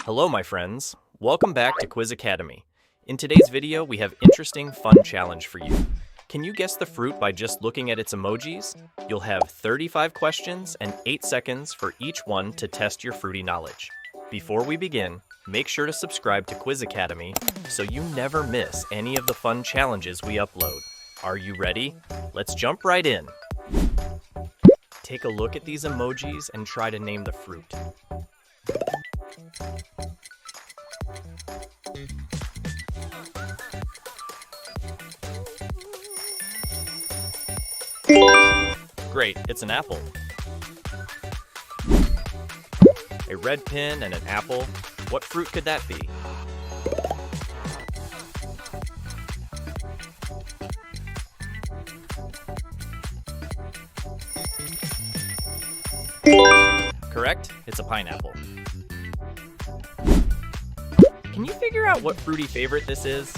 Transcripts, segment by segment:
Hello, my friends. Welcome back to Quiz Academy. In today's video, we have interesting, fun challenge for you. Can you guess the fruit by just looking at its emojis? You'll have 35 questions and 8 seconds for each one to test your fruity knowledge. Before we begin, make sure to subscribe to Quiz Academy so you never miss any of the fun challenges we upload. Are you ready? Let's jump right in. Take a look at these emojis and try to name the fruit. Great, it's an apple. A red pin and an apple. What fruit could that be? Correct, it's a pineapple. Can you figure out what fruity favorite this is?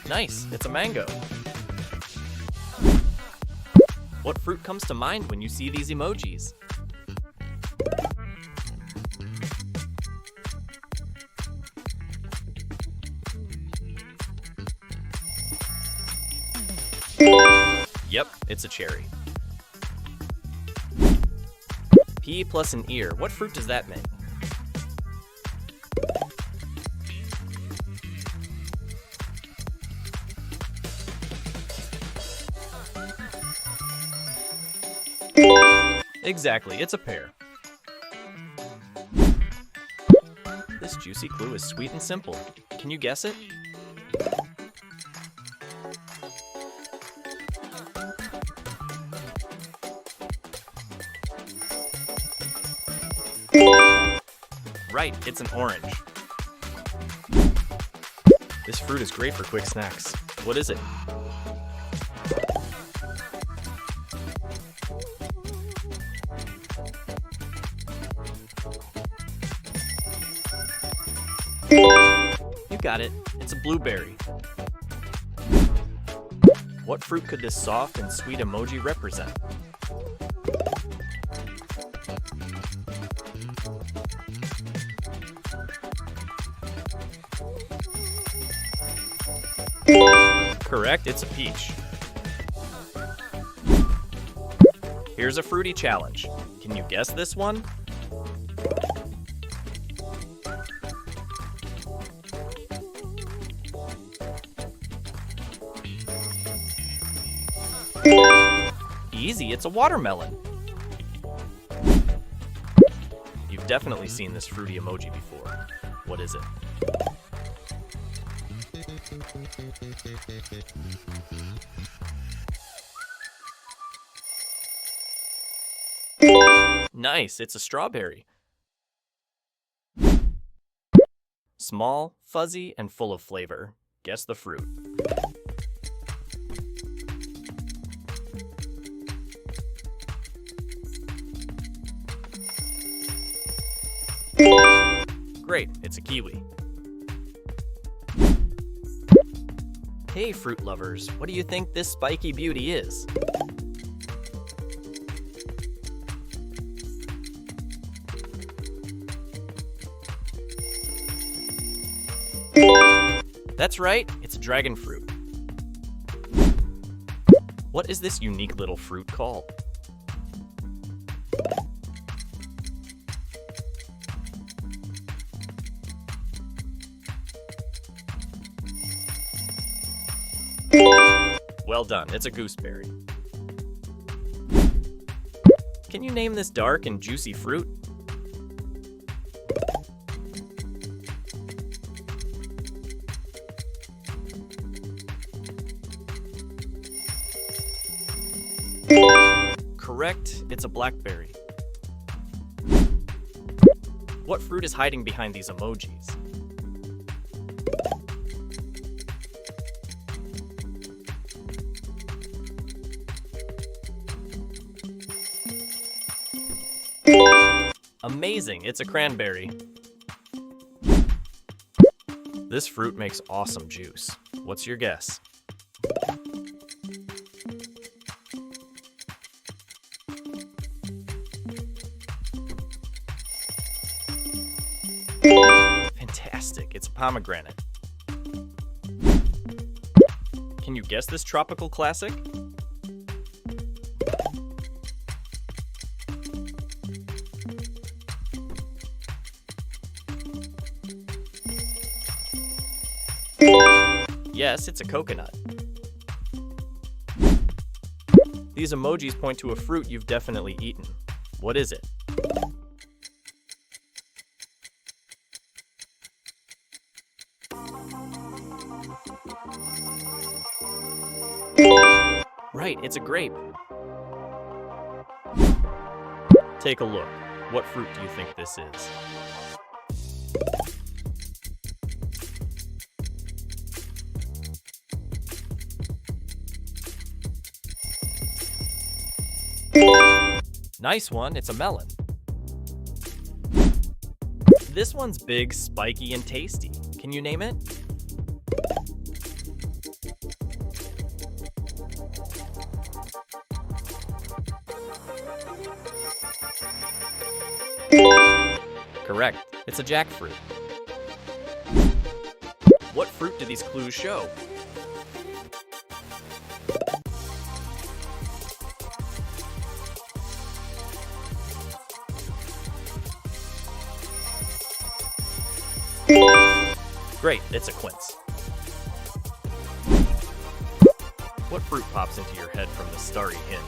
Nice, it's a mango. What fruit comes to mind when you see these emojis? Yep, it's a cherry. P plus an ear. What fruit does that make? Exactly, it's a pear. This juicy clue is sweet and simple. Can you guess it? Right, it's an orange. This fruit is great for quick snacks. What is it? You got it. It's a blueberry. What fruit could this soft and sweet emoji represent? Correct, it's a peach. Here's a fruity challenge. Can you guess this one? Easy, it's a watermelon. You've definitely seen this fruity emoji before. What is it? Nice, it's a strawberry. Small, fuzzy, and full of flavor. Guess the fruit. Great, it's a kiwi. Hey fruit lovers, what do you think this spiky beauty is? That's right, it's a dragon fruit. What is this unique little fruit called? Well done, it's a gooseberry. Can you name this dark and juicy fruit? Correct, it's a blackberry. What fruit is hiding behind these emojis? Amazing, it's a cranberry. This fruit makes awesome juice. What's your guess? Fantastic, it's a pomegranate. Can you guess this tropical classic? Yes, it's a coconut. These emojis point to a fruit you've definitely eaten. What is it? Right, it's a grape. Take a look. What fruit do you think this is? Nice one, it's a melon. This one's big, spiky, and tasty. Can you name it? Correct, it's a jackfruit. What fruit do these clues show? Great, it's a quince. What fruit pops into your head from the starry hint?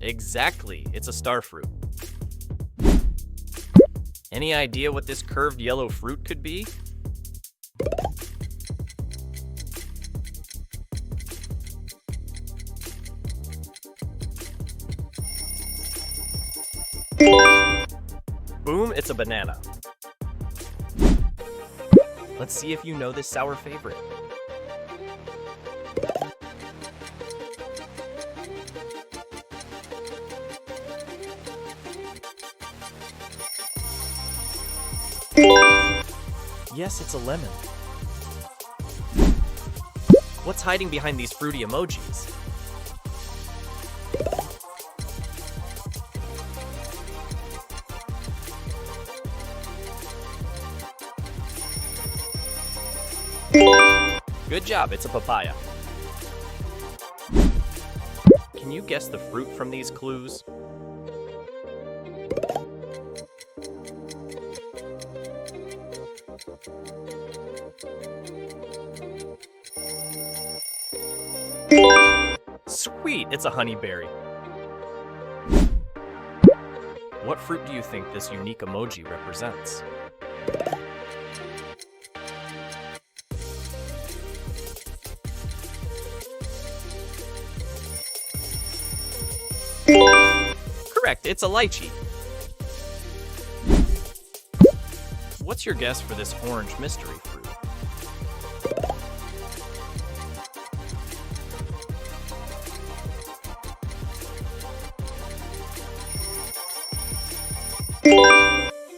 Exactly, it's a star fruit. Any idea what this curved yellow fruit could be? Boom, it's a banana. Let's see if you know this sour favorite. Yes, it's a lemon. What's hiding behind these fruity emojis? Good job, it's a papaya. Can you guess the fruit from these clues? Sweet, it's a honeyberry. What fruit do you think this unique emoji represents? Correct, it's a lychee. What's your guess for this orange mystery fruit?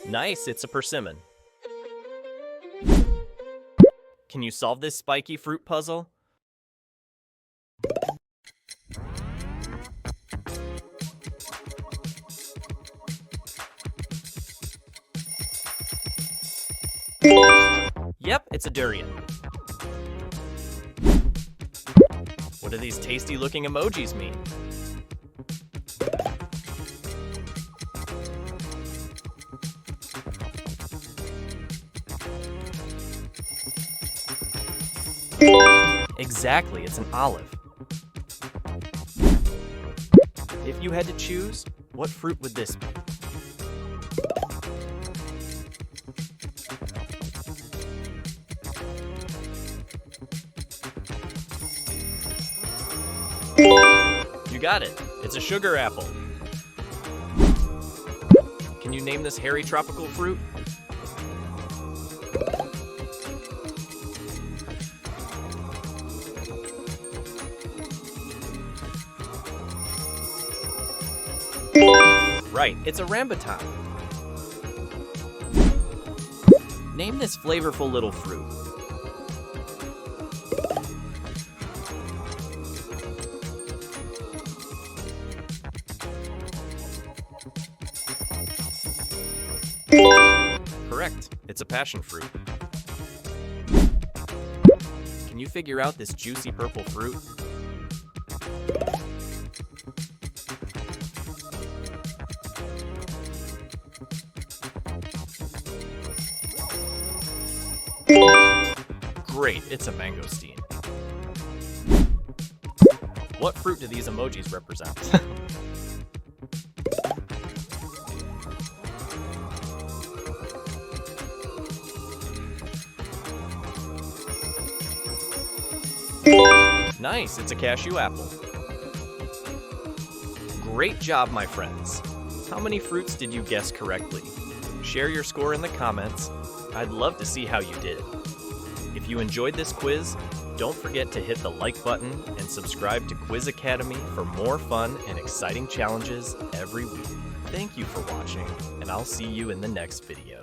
Nice, it's a persimmon. Can you solve this spiky fruit puzzle? Yep, it's a durian. What do these tasty-looking emojis mean? Exactly, it's an olive. If you had to choose, what fruit would this be? You got it. It's a sugar apple. Can you name this hairy tropical fruit? Right, it's a rambutan. Name this flavorful little fruit. Correct, it's a passion fruit. Can you figure out this juicy purple fruit? Great, it's a mangosteen. What fruit do these emojis represent? Nice, it's a cashew apple. Great job, my friends. How many fruits did you guess correctly? Share your score in the comments. I'd love to see how you did. If you enjoyed this quiz, don't forget to hit the like button and subscribe to Quiz Academy for more fun and exciting challenges every week. Thank you for watching, and I'll see you in the next video.